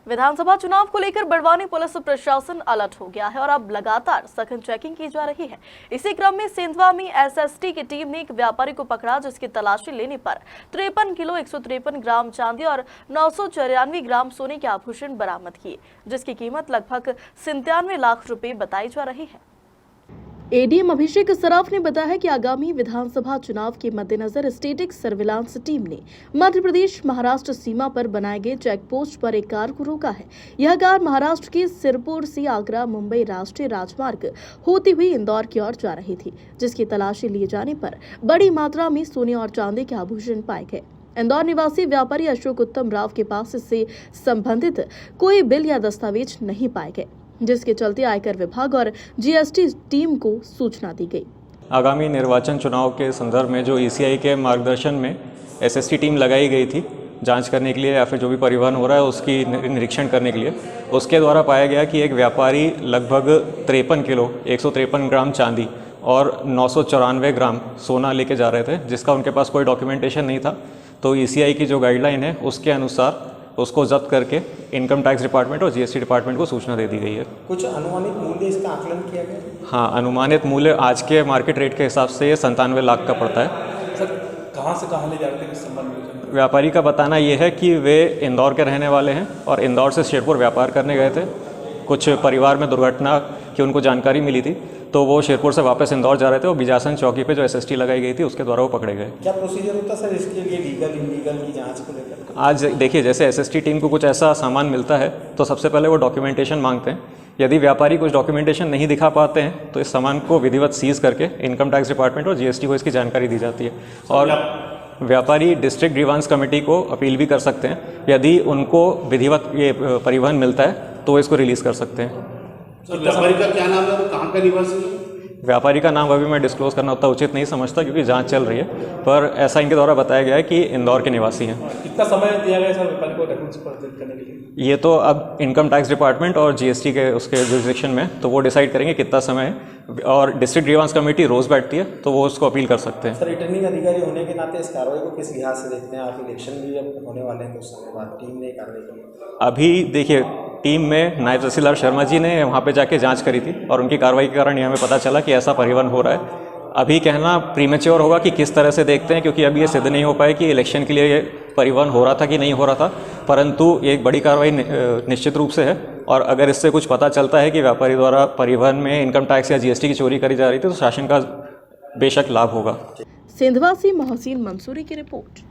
विधानसभा चुनाव को लेकर बड़वानी पुलिस प्रशासन अलर्ट हो गया है और अब लगातार सघन चेकिंग की जा रही है। इसी क्रम में सेंधवा में एसएसटी की टीम ने एक व्यापारी को पकड़ा, जिसकी तलाशी लेने पर 53 किलो 153 ग्राम चांदी और 994 ग्राम सोने के आभूषण बरामद किए, जिसकी कीमत लगभग 97 लाख रुपए बताई जा रही है। एडीएम अभिषेक सराफ ने बताया कि आगामी विधानसभा चुनाव के मद्देनजर स्टैटिक सर्विलांस टीम ने मध्य प्रदेश महाराष्ट्र सीमा पर बनाए गए चेक पोस्ट पर एक कार को रोका है। यह कार महाराष्ट्र के सिरपुर से आगरा मुंबई राष्ट्रीय राजमार्ग होती हुई इंदौर की ओर जा रही थी, जिसकी तलाशी लिए जाने पर बड़ी मात्रा में सोने और चांदी के आभूषण पाए गए। इंदौर निवासी व्यापारी अशोक उत्तम राव के पास इससे संबंधित कोई बिल या दस्तावेज नहीं पाए गए, जिसके चलते आयकर विभाग और जीएसटी टीम को सूचना दी गई। आगामी निर्वाचन चुनाव के संदर्भ में जो ईसीआई के मार्गदर्शन में एसएसटी टीम लगाई गई थी जांच करने के लिए या फिर जो भी परिवहन हो रहा है उसकी निरीक्षण करने के लिए, उसके द्वारा पाया गया कि एक व्यापारी लगभग 53 किलो 153 ग्राम चांदी और 994 ग्राम सोना लेके जा रहे थे, जिसका उनके पास कोई डॉक्यूमेंटेशन नहीं था। तो ईसीआई की जो गाइडलाइन है उसके अनुसार उसको जब्त करके इनकम टैक्स डिपार्टमेंट और जीएसटी डिपार्टमेंट को सूचना दे दी गई है। कुछ अनुमानित मूल्य इसका आकलन किया गया? हाँ, अनुमानित मूल्य आज के मार्केट रेट के हिसाब से ये 97 लाख का पड़ता है। सर, कहाँ से कहाँ ले जाते हैं इस संबंध में? व्यापारी का बताना ये है कि वे इंदौर के रहने वाले हैं और इंदौर से शेरपुर व्यापार करने गए थे। कुछ परिवार में दुर्घटना की उनको जानकारी मिली थी, तो वो शेरपुर से वापस इंदौर जा रहे थे और बिजासन चौकी पे जो एसएसटी लगाई गई थी उसके द्वारा वो पकड़े गए। क्या प्रोसीजर होता सर इसके लिए लीगल इलीगल की जांच को लेकर? आज देखिए, जैसे एसएसटी टीम को कुछ ऐसा सामान मिलता है तो सबसे पहले वो डॉक्यूमेंटेशन मांगते हैं। यदि व्यापारी कुछ डॉक्यूमेंटेशन नहीं दिखा पाते हैं तो इस सामान को विधिवत सीज करके इनकम टैक्स डिपार्टमेंट और जीएसटी को इसकी जानकारी दी जाती है। और व्यापारी डिस्ट्रिक्ट ग्रीवांस कमेटी को अपील भी कर सकते हैं। यदि उनको विधिवत ये परिवहन मिलता है तो इसको रिलीज़ कर सकते हैं। व्यापारी का क्या नाम है, कहाँ का निवासी है? व्यापारी का नाम अभी मैं डिस्क्लोज करना उतना उचित नहीं समझता, क्योंकि जांच चल रही है, पर ऐसा इनके द्वारा बताया गया है कि इंदौर के निवासी हैं। कितना समय दिया गया सर व्यापारी को डॉक्यूमेंट्स प्रस्तुत करने के लिए? ये तो अब इनकम टैक्स डिपार्टमेंट और जीएसटी के उसके जुरिसडिक्शन में, तो वो डिसाइड करेंगे कितना समय है। और डिस्ट्रिक्ट ग्रीवांस कमेटी रोज़ बैठती है, तो वो उसको अपील कर सकते हैं। सर, रिटर्निंग अधिकारी होने के नाते इस कार्रवाई को किस लिहाज से देखते हैं? आप इलेक्शन भी जब होने वाले हैं तो उस समय बाद टीम ने कार्रवाई की। अभी देखिए, टीम में नायब तहसीलदार शर्मा जी ने वहाँ पे जाके जांच करी थी और उनकी कार्रवाई के कारण ये हमें पता चला कि ऐसा परिवहन हो रहा है। अभी कहना प्रीमेच्योर होगा कि किस तरह से देखते हैं, क्योंकि अभी ये सिद्ध नहीं हो पाए कि इलेक्शन के लिए ये परिवहन हो रहा था कि नहीं हो रहा था, परंतु ये एक बड़ी कार्रवाई निश्चित रूप से है। और अगर इससे कुछ पता चलता है कि व्यापारी द्वारा परिवहन में इनकम टैक्स या जीएसटी की चोरी करी जा रही थी तो शासन का बेशक लाभ होगा। सेंधवा से मोहसिन मंसूरी की रिपोर्ट।